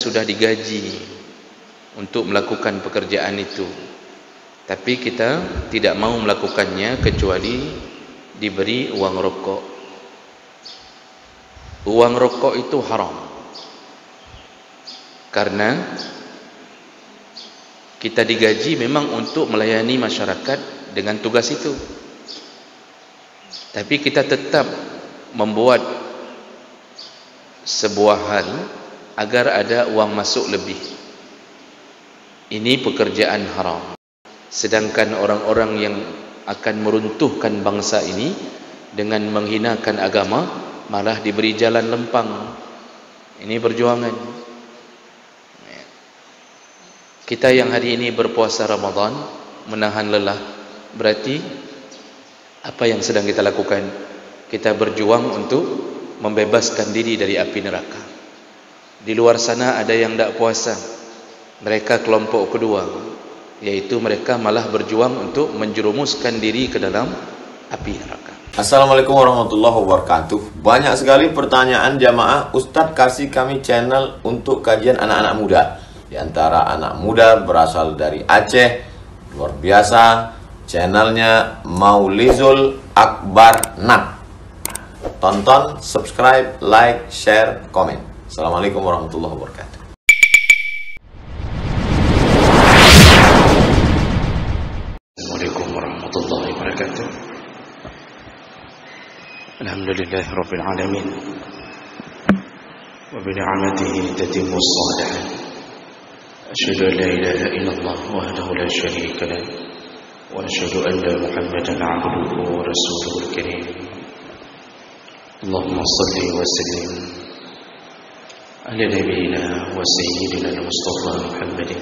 sudah digaji untuk melakukan pekerjaan itu, tapi kita tidak mau melakukannya kecuali diberi uang rokok. Uang rokok itu haram, karena kita digaji memang untuk melayani masyarakat dengan tugas itu, tapi kita tetap membuat sebuah hal agar ada uang masuk lebih. Ini pekerjaan haram. Sedangkan orang-orang yang akan meruntuhkan bangsa ini dengan menghinakan agama malah diberi jalan lempang. Ini perjuangan. Kita yang hari ini berpuasa Ramadan, menahan lelah, berarti apa yang sedang kita lakukan? Kita berjuang untuk membebaskan diri dari api neraka. Di luar sana ada yang tidak puasa, mereka kelompok kedua, yaitu mereka malah berjuang untuk menjerumuskan diri ke dalam api neraka. Assalamualaikum warahmatullahi wabarakatuh. Banyak sekali pertanyaan jamaah, Ustadz kasih kami channel untuk kajian anak-anak muda. Di antara anak muda berasal dari Aceh, luar biasa, channelnya Maulizul Akbar Nat. Tonton, subscribe, like, share, komen. Assalamualaikum warahmatullahi wabarakatuh. Assalamualaikum warahmatullahi wabarakatuh. Alhamdulillah Rabbil Alamin, wa bi ni'matihi tatimmu as-salihat. Asyhadu an la ilaha illallah wahdahu la syarika lah, wa asyhadu anna Muhammadan 'abduhu wa rasuluhul karim. Allahumma salli wa sallim ala nabiyyina wa sayyidina al-Mustafa Muhammadin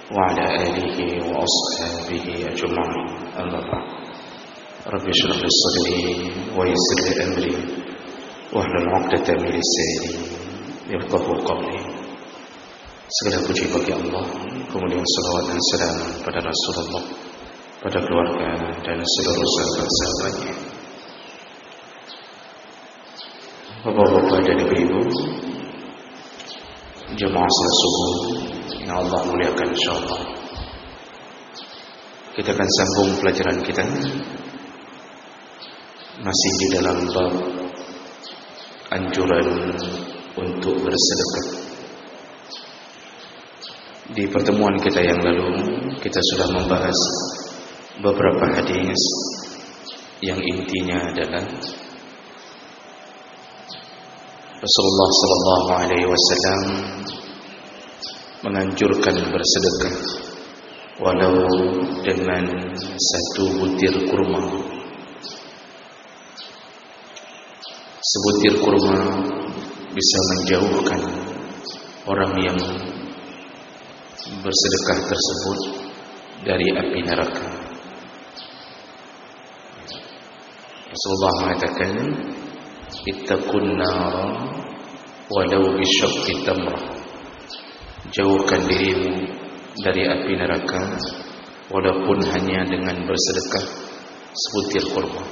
wa ala alihi wa ashabihi ajma'in. Amma ba'd. Rabbi shrah li sadri wa yassir li amri wahlul 'uqdatam min lisani yafqahu qawli. Segala puji bagi Allah, kemudian salawat dan salam pada Rasulullah, pada keluarga dan seluruh sahabat-sahabatnya. Bapak-bapak dan ibu-ibu, jemaah salat subuh yang Allah muliakan insyaallah. Kita akan sambung pelajaran kita masih di dalam bab anjuran untuk bersedekah. Di pertemuan kita yang lalu kita sudah membahas beberapa hadis yang intinya adalah Rasulullah sallallahu alaihi wasallam menganjurkan bersedekah walau dengan satu butir kurma. Sebutir kurma bisa menjauhkan orang yang bersedekah tersebut dari api neraka. Rasulullah mengatakan, ittaqun nar walau bisyaqqi tamrah. Jauhkan dirimu dari api neraka walaupun hanya dengan bersedekah sebutir kurma.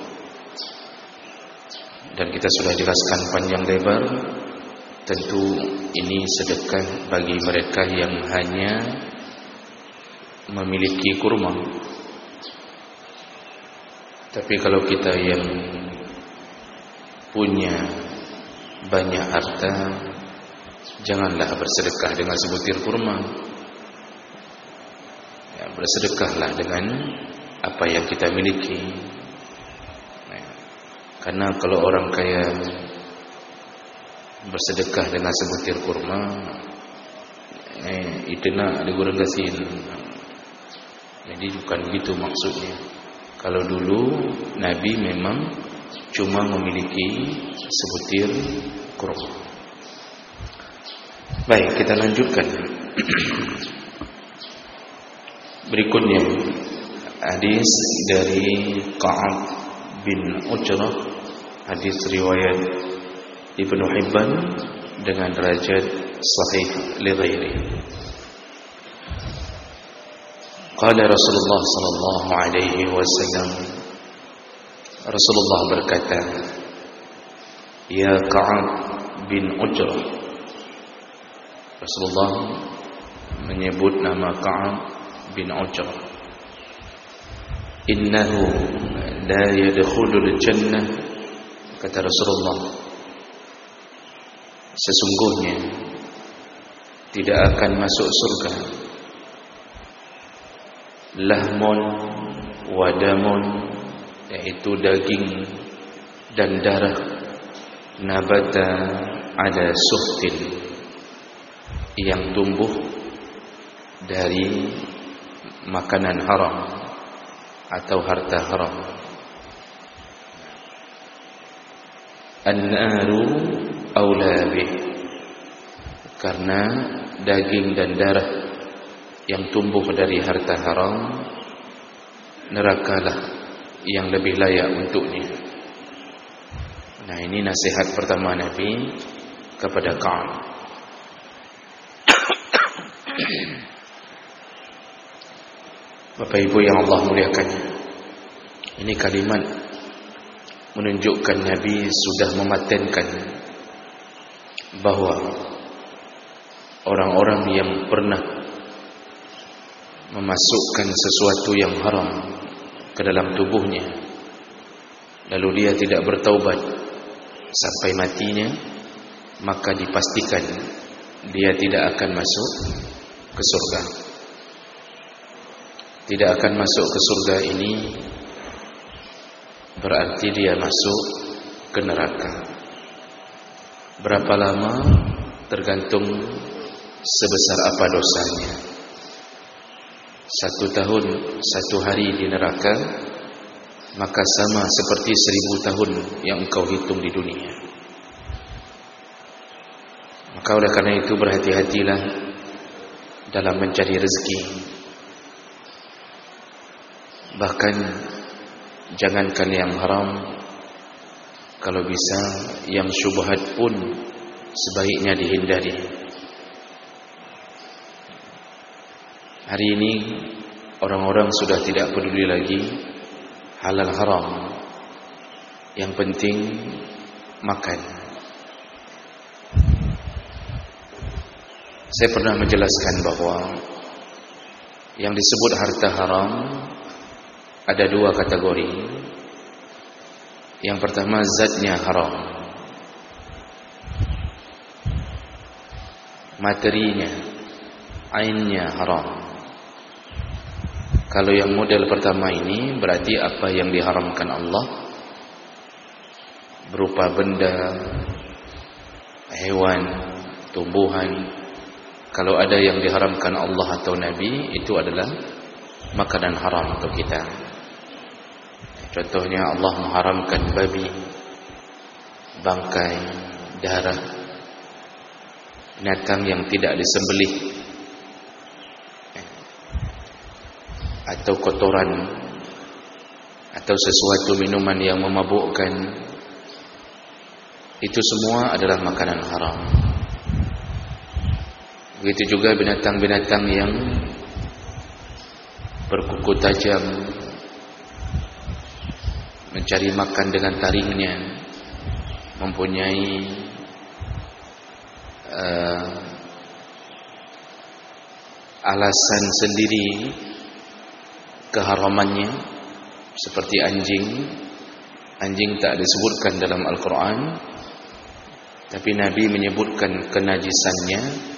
Dan kita sudah jelaskan panjang lebar, tentu ini sedekah bagi mereka yang hanya memiliki kurma. Tapi kalau kita yang punya banyak harta, janganlah bersedekah dengan sebutir kurma. Ya, bersedekahlah dengan apa yang kita miliki. Karena kalau orang kaya bersedekah dengan sebutir kurma, itu nak digoreng gasin. Jadi bukan gitu maksudnya. Kalau dulu Nabi memang cuma memiliki sebutir kurma. Baik, kita lanjutkan. Berikutnya hadis dari Ka'ab bin Ujrah, hadis riwayat Ibnu Hibban dengan derajat sahih li ghairi. Qala Rasulullah sallallahu alaihi wasallam, Rasulullah berkata, ya Ka'ab bin Ujrah, Rasulullah menyebut nama Ka'ab bin Ujrah. Innahu la yadkhulul jannah, kata Rasulullah, sesungguhnya tidak akan masuk surga lahmun wa damun, yaitu daging dan darah, nabata ala suhtin, yang tumbuh dari makanan haram atau harta haram. An-naru aula bih, karena daging dan darah yang tumbuh dari harta haram, nerakalah yang lebih layak untuknya. Nah, ini nasihat pertama Nabi kepada Ka'ab. Bapak Ibu yang Allah muliakan, ini kalimat menunjukkan Nabi sudah mematenkan bahwa orang-orang yang pernah memasukkan sesuatu yang haram ke dalam tubuhnya, lalu dia tidak bertaubat sampai matinya, maka dipastikan dia tidak akan masuk ke surga. Tidak akan masuk ke surga ini berarti dia masuk ke neraka. Berapa lama? Tergantung sebesar apa dosanya. 1 tahun 1 hari di neraka, maka sama seperti 1000 tahun yang engkau hitung di dunia. Maka oleh karena itu berhati-hatilah dalam mencari rezeki. Bahkan jangankan yang haram, kalau bisa yang syubhat pun sebaiknya dihindari. Hari ini orang-orang sudah tidak peduli lagi halal haram. Yang penting makan. Saya pernah menjelaskan bahwa yang disebut harta haram ada 2 kategori. Yang pertama, zatnya haram, materinya, ainnya haram. Kalau yang model pertama ini berarti apa yang diharamkan Allah berupa benda, hewan, tumbuhan. Kalau ada yang diharamkan Allah atau Nabi, itu adalah makanan haram untuk kita. Contohnya Allah mengharamkan babi, bangkai, darah, binatang yang tidak disembelih, atau kotoran, atau sesuatu minuman yang memabukkan. Itu semua adalah makanan haram. Begitu juga binatang-binatang yang berkuku tajam, mencari makan dengan taringnya, mempunyai alasan sendiri keharamannya, seperti anjing. Anjing tak disebutkan dalam Al-Quran, tapi Nabi menyebutkan kenajisannya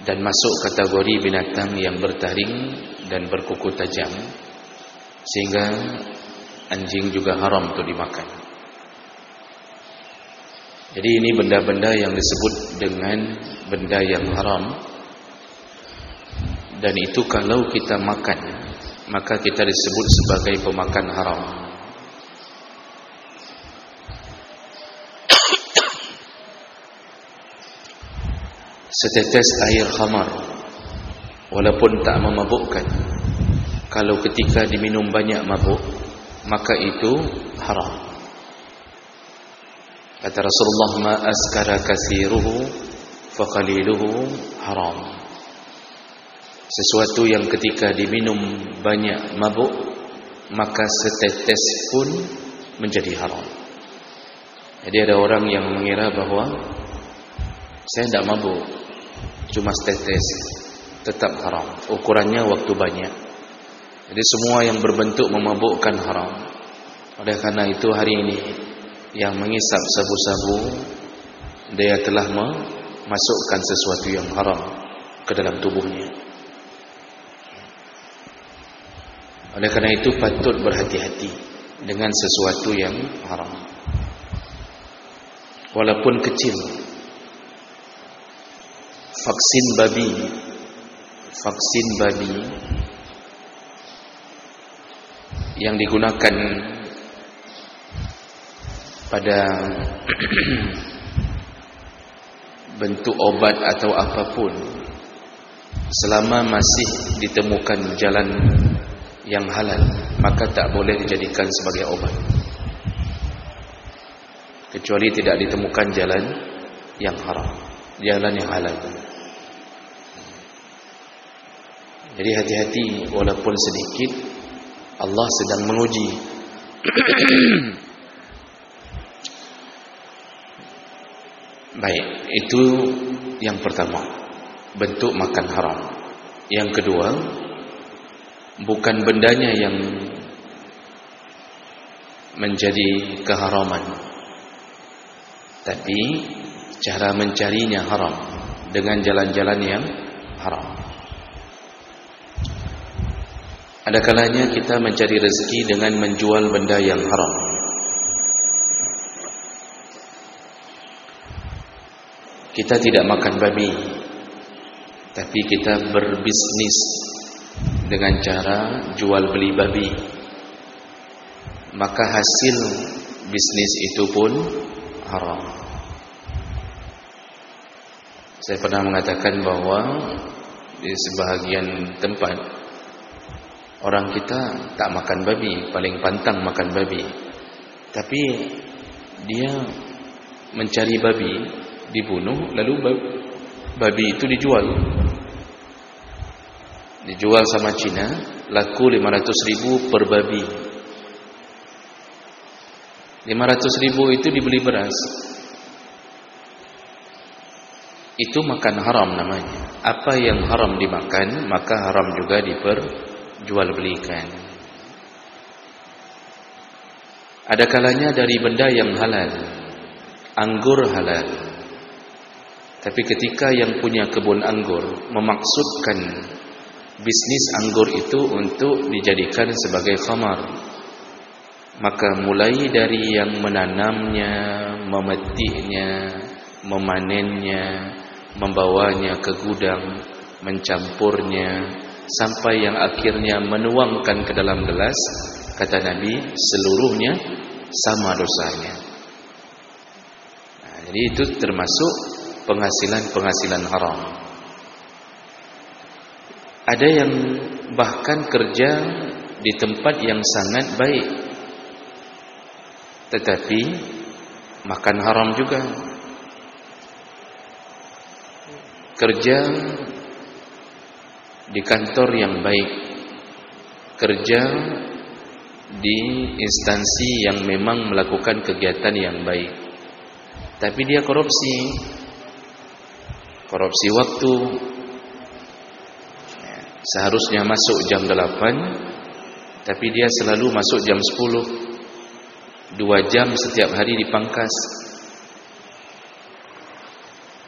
dan masuk kategori binatang yang bertaring dan berkuku tajam, sehingga anjing juga haram untuk dimakan. Jadi ini benda-benda yang disebut dengan benda yang haram, dan itu kalau kita makan, maka kita disebut sebagai pemakan haram. Setetes air khamar, walaupun tak memabukkan, kalau ketika diminum banyak mabuk, maka itu haram. Kata Rasulullah, ma askara kasiruhu faqaliluhu haram. Sesuatu yang ketika diminum banyak mabuk, maka setetes pun menjadi haram. Jadi ada orang yang mengira bahwa saya tidak mabuk, cuma setetes, tetap haram. Ukurannya waktu banyak. Jadi semua yang berbentuk memabukkan haram. Oleh karena itu hari ini yang mengisap sabu-sabu, dia telah memasukkan sesuatu yang haram ke dalam tubuhnya. Oleh karena itu patut berhati-hati dengan sesuatu yang haram, walaupun kecil. Vaksin babi yang digunakan pada bentuk obat atau apapun, selama masih ditemukan jalan yang halal, maka tak boleh dijadikan sebagai obat, kecuali tidak ditemukan jalan yang haram, jalan yang halal. Jadi hati-hati, walaupun sedikit, Allah sedang menguji. Baik, itu yang pertama, bentuk makan haram. Yang kedua, bukan bendanya yang menjadi keharaman, tapi cara mencarinya haram dengan jalan-jalan yang haram. Ada kalanya kita mencari rezeki dengan menjual benda yang haram. Kita tidak makan babi, tapi kita berbisnis dengan cara jual beli babi. Maka hasil bisnis itu pun haram. Saya pernah mengatakan bahwa di sebahagian tempat orang kita tak makan babi, paling pantang makan babi, tapi dia mencari babi, dibunuh, lalu babi itu dijual sama Cina, laku 500.000 per babi. 500.000 itu dibeli beras. Itu makan haram namanya. Apa yang haram dimakan, maka haram juga diperjualbelikan. Ada kalanya dari benda yang halal, anggur halal, tapi ketika yang punya kebun anggur memaksudkan bisnis anggur itu untuk dijadikan sebagai khamar, maka mulai dari yang menanamnya, memetiknya, memanennya, membawanya ke gudang, mencampurnya, sampai yang akhirnya menuangkan ke dalam gelas, kata Nabi, seluruhnya sama dosanya. Nah, jadi itu termasuk penghasilan haram. Ada yang bahkan kerja di tempat yang sangat baik, tetapi makan haram juga. Kerja di kantor yang baik, kerja di instansi yang memang melakukan kegiatan yang baik, tapi dia korupsi waktu. Seharusnya masuk jam 8, tapi dia selalu masuk jam 10, 2 jam setiap hari dipangkas.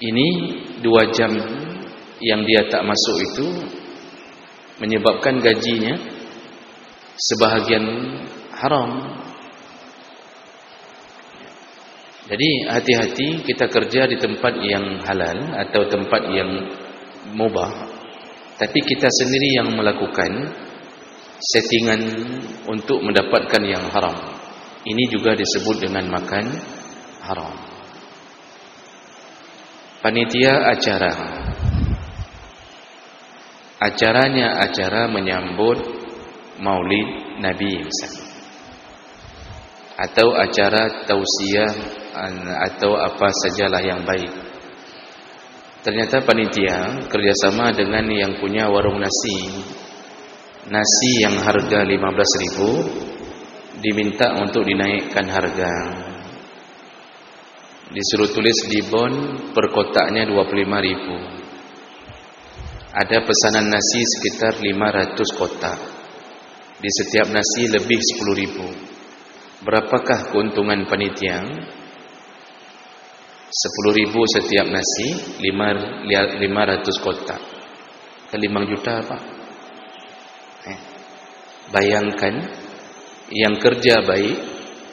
Ini 2 jam yang dia tak masuk itu menyebabkan gajinya sebahagian haram. Jadi hati-hati kita kerja di tempat yang halal atau tempat yang mubah, tapi kita sendiri yang melakukan settingan untuk mendapatkan yang haram. Ini juga disebut dengan makan haram. Panitia acaranya acara menyambut Maulid Nabi misalnya, atau acara tausiah atau apa sajalah yang baik. Ternyata panitia kerjasama dengan yang punya warung nasi yang harga 15.000 diminta untuk dinaikkan harga. Disuruh tulis di bon per kotaknya 25.000. Ada pesanan nasi sekitar 500 kotak. Di setiap nasi lebih 10.000. Berapakah keuntungan panitia? 10.000 setiap nasi, 500 kotak. Ke 5 juta Pak. Bayangkan, yang kerja baik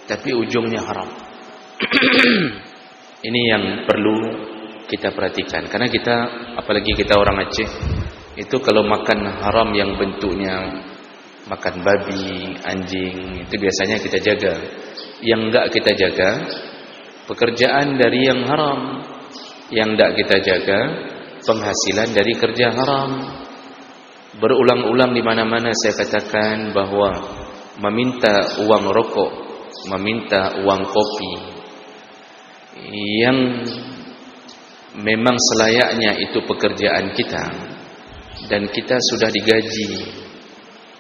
tapi ujungnya haram. Ini yang perlu kita perhatikan. Karena kita, apalagi kita orang Aceh, itu kalau makan haram yang bentuknya makan babi, anjing, itu biasanya kita jaga. Yang enggak kita jaga, pekerjaan dari yang haram. Yang enggak kita jaga, penghasilan dari kerja haram. Berulang-ulang di mana-mana saya katakan bahwa meminta uang rokok, meminta uang kopi yang memang selayaknya itu pekerjaan kita, dan kita sudah digaji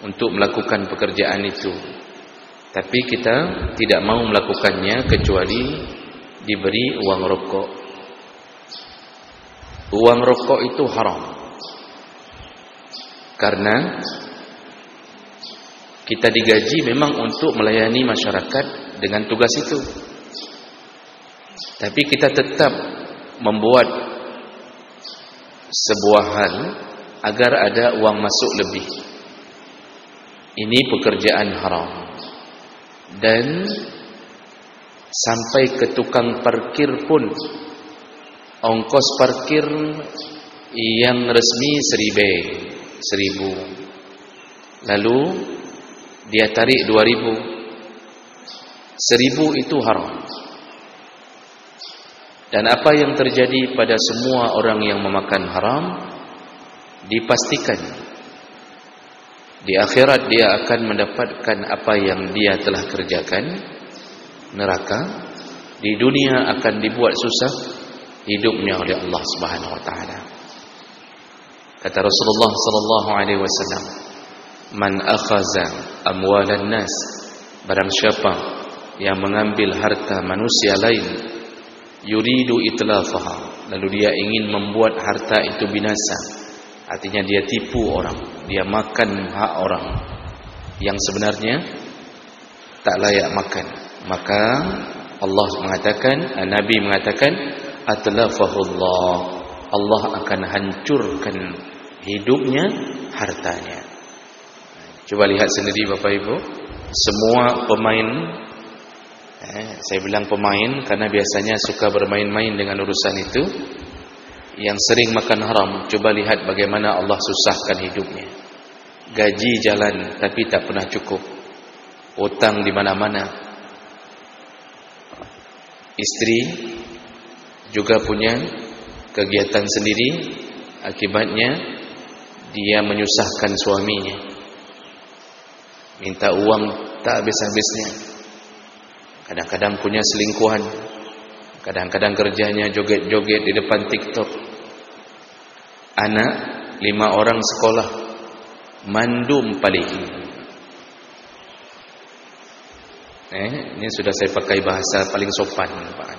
untuk melakukan pekerjaan itu, tapi kita tidak mau melakukannya kecuali diberi uang rokok. Uang rokok itu haram, karena kita digaji memang untuk melayani masyarakat dengan tugas itu, tapi kita tetap membuat sebuah hal agar ada uang masuk lebih. Ini pekerjaan haram. Dan sampai ke tukang parkir pun, ongkos parkir yang resmi 1.000, lalu dia tarik 2.000, 1.000 itu haram. Dan apa yang terjadi pada semua orang yang memakan haram, dipastikan di akhirat dia akan mendapatkan apa yang dia telah kerjakan, neraka. Di dunia akan dibuat susah hidupnya oleh Allah Subhanahu wa taala. Kata Rasulullah sallallahu alaihi wasallam, "Man akhaza amwalan nas," barang siapa yang mengambil harta manusia lain, yuridu itlafaha, lalu dia ingin membuat harta itu binasa. Artinya dia tipu orang, dia makan hak orang yang sebenarnya tak layak makan. Maka Allah mengatakan, Nabi mengatakan, atlafahullah, Allah akan hancurkan hidupnya, hartanya. Coba lihat sendiri Bapak Ibu, semua pemain, saya bilang pemain karena biasanya suka bermain-main dengan urusan itu, yang sering makan haram, coba lihat bagaimana Allah susahkan hidupnya. Gaji jalan tapi tak pernah cukup, utang di mana-mana. Istri juga punya kegiatan sendiri, akibatnya dia menyusahkan suaminya, minta uang tak habis-habisnya. Kadang-kadang punya selingkuhan, kadang-kadang kerjanya joget-joget di depan TikTok. Anak 5 orang sekolah, mandum paling. Ini sudah saya pakai bahasa paling sopan, Pak.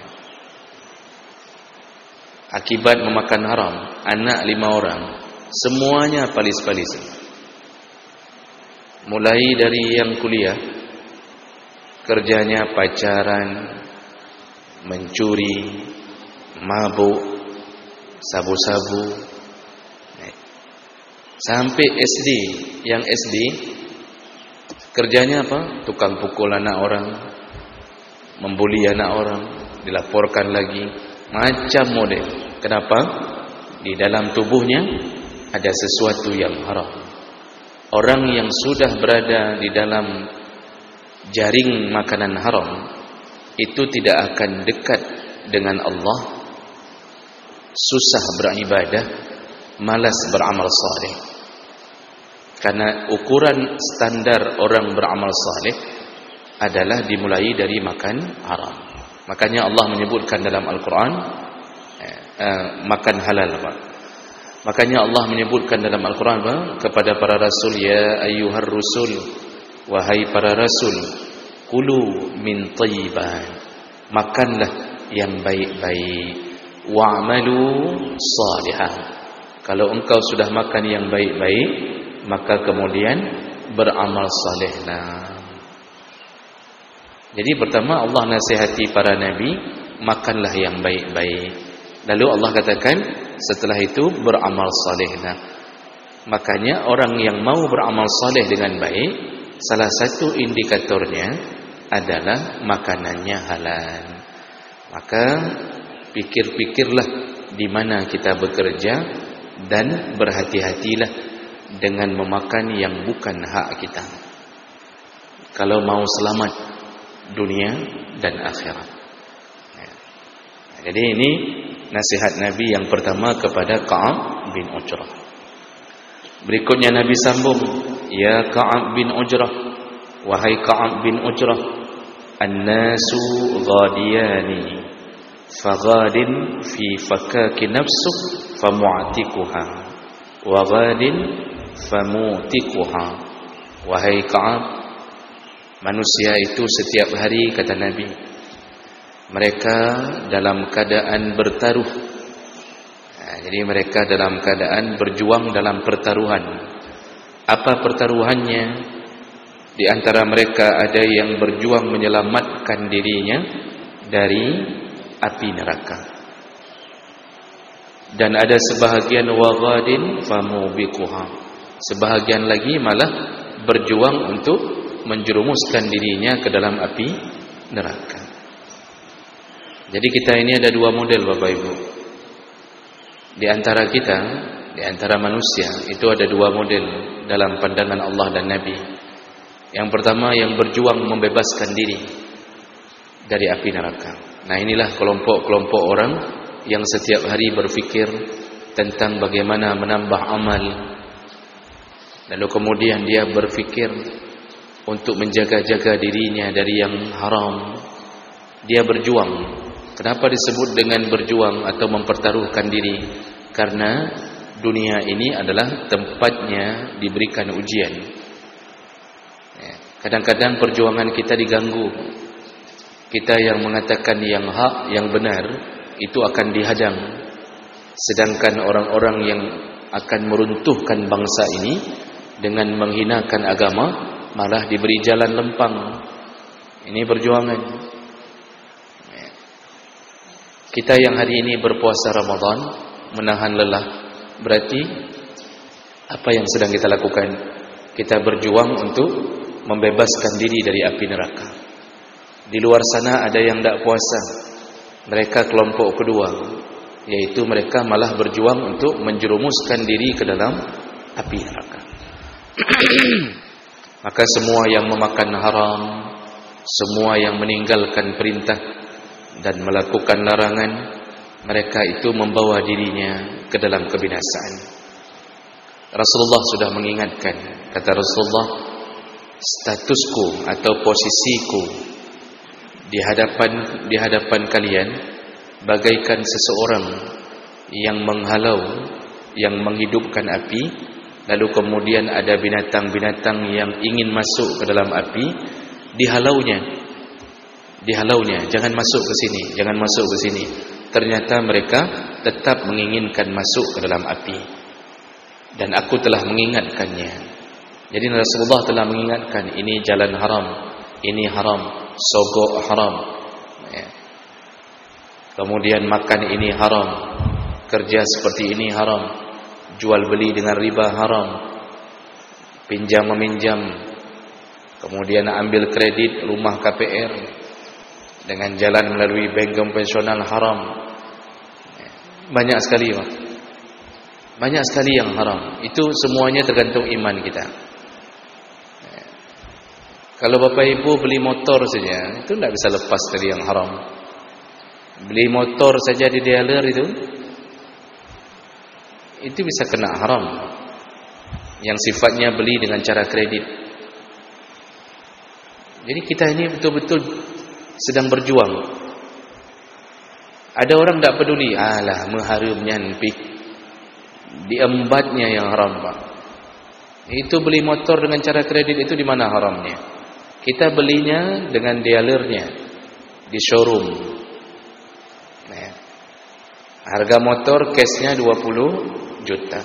Akibat memakan haram, anak 5 orang, semuanya palis-palis. Mulai dari yang kuliah, kerjanya pacaran, mencuri, mabuk, sabu-sabu. Sampai SD, yang SD kerjanya apa? Tukang pukul anak orang, membuli anak orang, dilaporkan lagi, macam model. Kenapa? Di dalam tubuhnya ada sesuatu yang haram. Orang yang sudah berada di dalam jaring makanan haram, itu tidak akan dekat dengan Allah, susah beribadah, malas beramal saleh. Karena ukuran standar orang beramal saleh adalah dimulai dari makan haram. Makanya Allah menyebutkan dalam Al-Quran makan halal, Pak. Makanya Allah menyebutkan dalam Al-Quran kepada para rasul, ya ayyuhar rusul, wahai para rasul, kulu min thayyibat, makanlah yang baik-baik, wa'malu salihah, Kalau engkau sudah makan yang baik-baik, maka kemudian beramal salehlah. Jadi pertama Allah nasihati para nabi, makanlah yang baik-baik. Lalu Allah katakan setelah itu beramal salehlah. Makanya orang yang mau beramal saleh dengan baik, salah satu indikatornya adalah makanannya halal. Maka pikir-pikirlah di mana kita bekerja dan berhati-hatilah dengan memakan yang bukan hak kita. Kalau mau selamat dunia dan akhirat. Jadi ini nasihat Nabi yang pertama kepada Ka'ab bin Ujrah. Berikutnya Nabi sambung, ya Ka'ab bin Ujrah, wahai Ka'ab bin Ujrah, an-nasu ghadiyani, faghadin fi fakaki nafsuk famu'tikuha, wa ghadin famutikuha. Wahai Ka'ab, manusia itu setiap hari, kata Nabi, mereka dalam keadaan bertaruh. Jadi mereka dalam keadaan berjuang dalam pertaruhan. Apa pertaruhannya? Di antara mereka ada yang berjuang menyelamatkan dirinya dari api neraka. Dan ada sebahagian waghadin famubikuha. Sebahagian lagi malah berjuang untuk menjerumuskan dirinya ke dalam api neraka. Jadi kita ini ada dua model Bapak Ibu. Di antara kita, di antara manusia, itu ada dua model dalam pandangan Allah dan Nabi. Yang pertama yang berjuang membebaskan diri dari api neraka. Nah inilah kelompok-kelompok orang yang setiap hari berfikir tentang bagaimana menambah amal. Lalu kemudian dia berfikir untuk menjaga-jaga dirinya dari yang haram. Dia berjuang. Kenapa disebut dengan berjuang atau mempertaruhkan diri? Karena dunia ini adalah tempatnya diberikan ujian. Kadang-kadang perjuangan kita diganggu. Kita yang mengatakan yang hak, yang benar, itu akan dihadang. Sedangkan orang-orang yang akan meruntuhkan bangsa ini dengan menghinakan agama, malah diberi jalan lempang. Ini perjuangan. Kita yang hari ini berpuasa Ramadan, menahan lelah, berarti apa yang sedang kita lakukan? Kita berjuang untuk membebaskan diri dari api neraka. Di luar sana ada yang tidak puasa. Mereka kelompok kedua, yaitu mereka malah berjuang untuk menjerumuskan diri ke dalam api neraka. Maka semua yang memakan haram, semua yang meninggalkan perintah dan melakukan larangan, mereka itu membawa dirinya ke dalam kebinasaan. Rasulullah sudah mengingatkan, kata Rasulullah, statusku atau posisiku di hadapan kalian bagaikan seseorang yang menghalau, yang menghidupkan api, lalu kemudian ada binatang-binatang yang ingin masuk ke dalam api, dihalaunya, jangan masuk ke sini, jangan masuk ke sini. Ternyata mereka tetap menginginkan masuk ke dalam api. Dan aku telah mengingatkannya. Jadi Rasulullah telah mengingatkan, ini jalan haram, ini haram, sogok haram. Kemudian makan ini haram, kerja seperti ini haram, jual beli dengan riba haram, pinjam meminjam, kemudian ambil kredit rumah KPR dengan jalan melalui bank konvensional haram. Banyak sekali, Pak. Banyak sekali yang haram. Itu semuanya tergantung iman kita. Kalau Bapak Ibu beli motor saja, itu tidak bisa lepas dari yang haram. Beli motor saja di dealer itu bisa kena haram. Yang sifatnya beli dengan cara kredit. Jadi kita ini betul-betul sedang berjuang. Ada orang tidak peduli, alah mengharumnya diembatnya yang haram, Pak. Itu beli motor dengan cara kredit itu di mana haramnya? Kita belinya dengan dealernya di showroom. Harga motor cashnya 20 juta.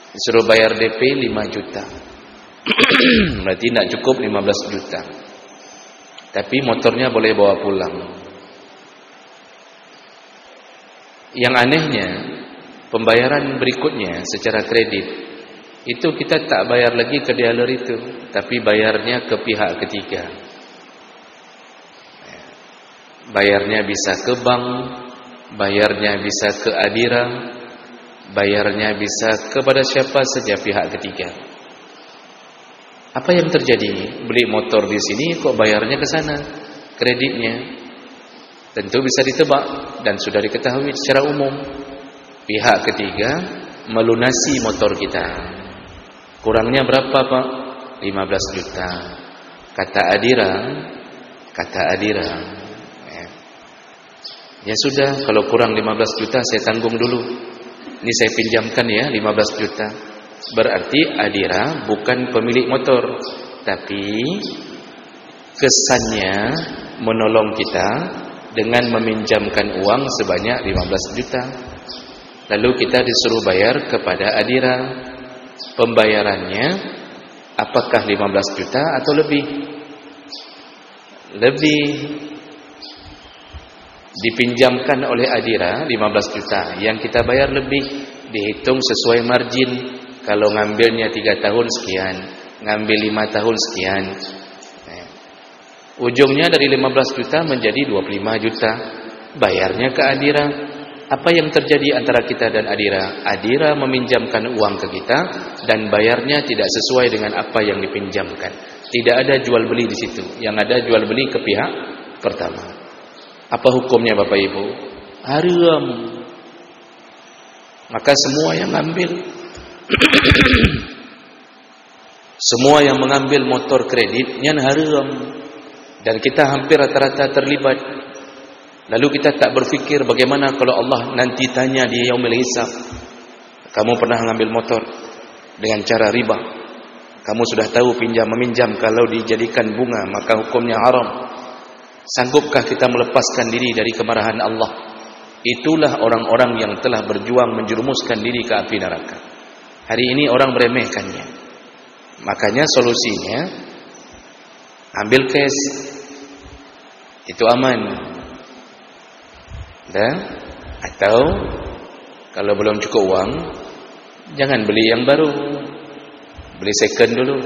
Disuruh bayar DP 5 juta. Berarti tidak cukup 15 juta. Tapi motornya boleh bawa pulang. Yang anehnya, pembayaran berikutnya secara kredit itu kita tak bayar lagi ke dealer itu, tapi bayarnya ke pihak ketiga. Bayarnya bisa ke bank, bayarnya bisa ke Adira, bayarnya bisa kepada siapa saja pihak ketiga. Apa yang terjadi? Beli motor di sini kok bayarnya ke sana, kreditnya tentu bisa ditebak dan sudah diketahui secara umum. Pihak ketiga melunasi motor kita. Kurangnya berapa, Pak? 15 juta. Kata Adira, ya sudah, kalau kurang 15 juta saya tanggung dulu. Ini saya pinjamkan ya 15 juta. Berarti Adira bukan pemilik motor, tapi kesannya menolong kita dengan meminjamkan uang sebanyak 15 juta. Lalu kita disuruh bayar kepada Adira. Pembayarannya apakah 15 juta atau lebih? Lebih. Dipinjamkan oleh Adira 15 juta, yang kita bayar lebih, dihitung sesuai margin. Kalau ngambilnya 3 tahun sekian, ngambil 5 tahun sekian. Ujungnya dari 15 juta menjadi 25 juta. Bayarnya ke Adira. Apa yang terjadi antara kita dan Adira? Adira meminjamkan uang ke kita dan bayarnya tidak sesuai dengan apa yang dipinjamkan. Tidak ada jual beli di situ. Yang ada jual beli ke pihak pertama. Apa hukumnya Bapak Ibu? Haram. Maka semua yang ngambil semua yang mengambil motor kreditnya haram. Dan kita hampir rata-rata terlibat. Lalu kita tak berfikir bagaimana kalau Allah nanti tanya di yaumil hisab, kamu pernah ngambil motor dengan cara riba, kamu sudah tahu pinjam-meminjam kalau dijadikan bunga maka hukumnya haram. Sanggupkah kita melepaskan diri dari kemarahan Allah? Itulah orang-orang yang telah berjuang menjerumuskan diri ke api neraka. Hari ini orang meremehkannya. Makanya solusinya ambil cash. Itu aman. Atau kalau belum cukup uang, jangan beli yang baru, beli second dulu.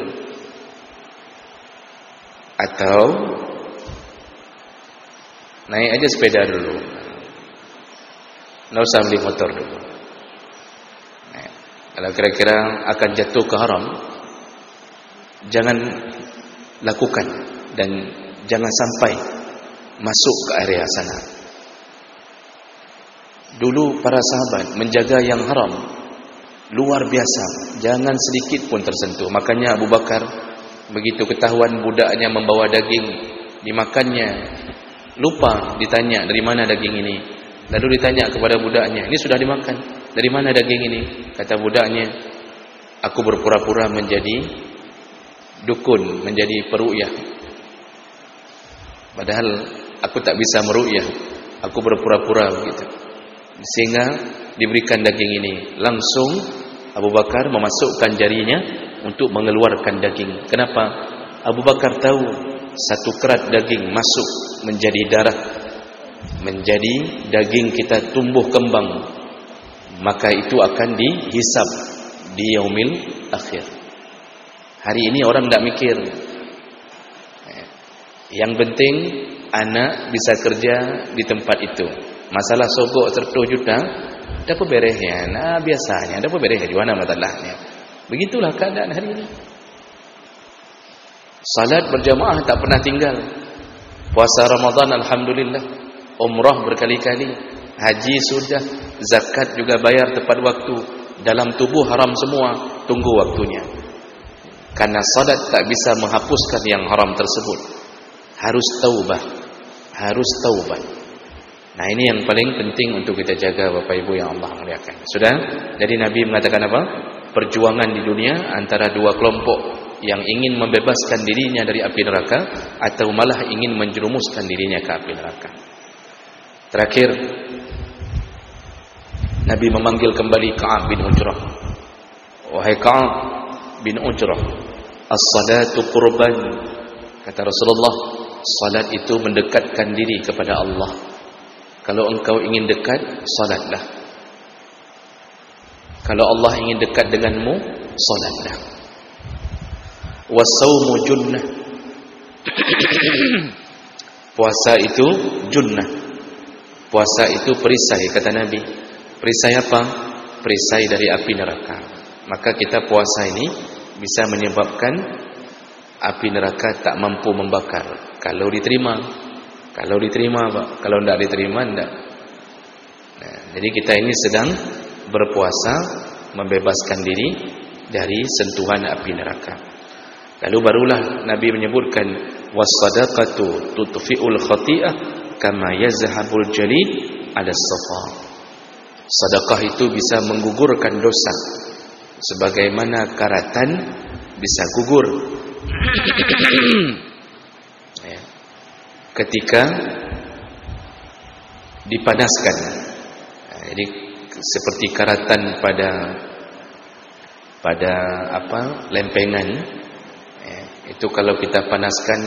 Atau naik aja sepeda dulu, nggak usah beli motor dulu. Kalau kira-kira akan jatuh ke haram, jangan lakukan dan jangan sampai masuk ke area sana. Dulu para sahabat menjaga yang haram luar biasa, jangan sedikit pun tersentuh. Makanya Abu Bakar begitu ketahuan budaknya membawa daging, dimakannya, lupa ditanya dari mana daging ini. Lalu ditanya kepada budaknya, ini sudah dimakan, dari mana daging ini? Kata budaknya, aku berpura-pura menjadi dukun, menjadi peru'yah. Padahal aku tak bisa meru'yah, aku berpura-pura begitu. Sehingga diberikan daging ini. Langsung Abu Bakar memasukkan jarinya untuk mengeluarkan daging. Kenapa? Abu Bakar tahu satu kerat daging masuk menjadi darah, menjadi daging kita tumbuh kembang, maka itu akan dihisab di yaumil akhir. Hari ini orang tidak mikir. Yang penting anak bisa kerja di tempat itu. Masalah sogok 10 juta, dapat beresnya. Nah, biasanya dapat beresnya di mana masalahnya. Begitulah keadaan hari ini. Salat berjamaah tak pernah tinggal. Puasa Ramadan alhamdulillah. Umrah berkali-kali. Haji sudah, zakat juga bayar tepat waktu. Dalam tubuh haram semua, tunggu waktunya. Karena salat tak bisa menghapuskan yang haram tersebut. Harus taubah. Harus taubat. Nah, ini yang paling penting untuk kita jaga Bapak Ibu yang Allah muliakan. Sudah? Jadi Nabi mengatakan apa? Perjuangan di dunia antara dua kelompok yang ingin membebaskan dirinya dari api neraka atau malah ingin menjerumuskan dirinya ke api neraka. Terakhir, Nabi memanggil kembali Ka'ab bin Ujrah. Wahai Ka'ab bin Ujrah, as-salatu qurban. Kata Rasulullah, salat itu mendekatkan diri kepada Allah. Kalau engkau ingin dekat, salatlah. Kalau Allah ingin dekat denganmu, salatlah. Was-saumu junnah. Puasa itu junnah. Puasa itu perisai, kata Nabi. Perisai apa? Perisai dari api neraka. Maka kita puasa ini bisa menyebabkan api neraka tak mampu membakar. Kalau diterima, Pak. Kalau tidak diterima, tidak. Nah, jadi kita ini sedang berpuasa, membebaskan diri dari sentuhan api neraka. Lalu barulah Nabi menyebutkan was-sadaqatu tutfi'ul khati'ah kama yazhabul jalid 'ala as-safa. Sedekah itu bisa menggugurkan dosa sebagaimana karatan bisa gugur ketika dipanaskan. Jadi seperti karatan pada lempengan, itu kalau kita panaskan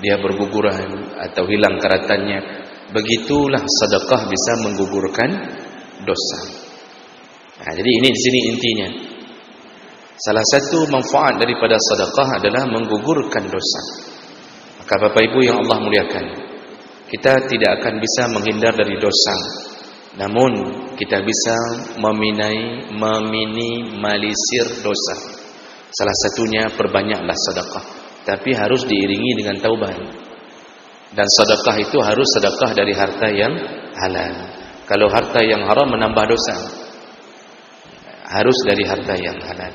dia berguguran atau hilang karatannya. Begitulah sedekah bisa menggugurkan dosa. Jadi ini di sini intinya. Salah satu manfaat daripada sedekah adalah menggugurkan dosa. Maka Bapak Ibu yang Allah muliakan, kita tidak akan bisa menghindar dari dosa. Namun kita bisa meminimalisir dosa. Salah satunya perbanyaklah sedekah, tapi harus diiringi dengan taubat. Dan sedekah itu harus sedekah dari harta yang halal. Kalau harta yang haram menambah dosa, harus dari harta yang halal.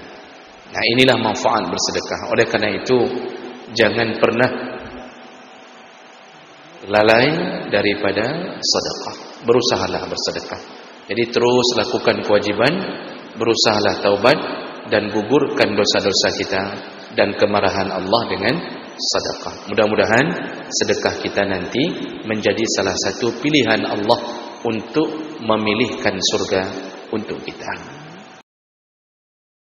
Nah, inilah manfaat bersedekah. Oleh karena itu, jangan pernah lalai daripada sedekah. Berusahalah bersedekah. Jadi terus lakukan kewajiban, berusahalah taubat dan gugurkan dosa-dosa kita dan kemarahan Allah dengan sedekah. Mudah-mudahan sedekah kita nanti menjadi salah satu pilihan Allah untuk memilihkan surga untuk kita.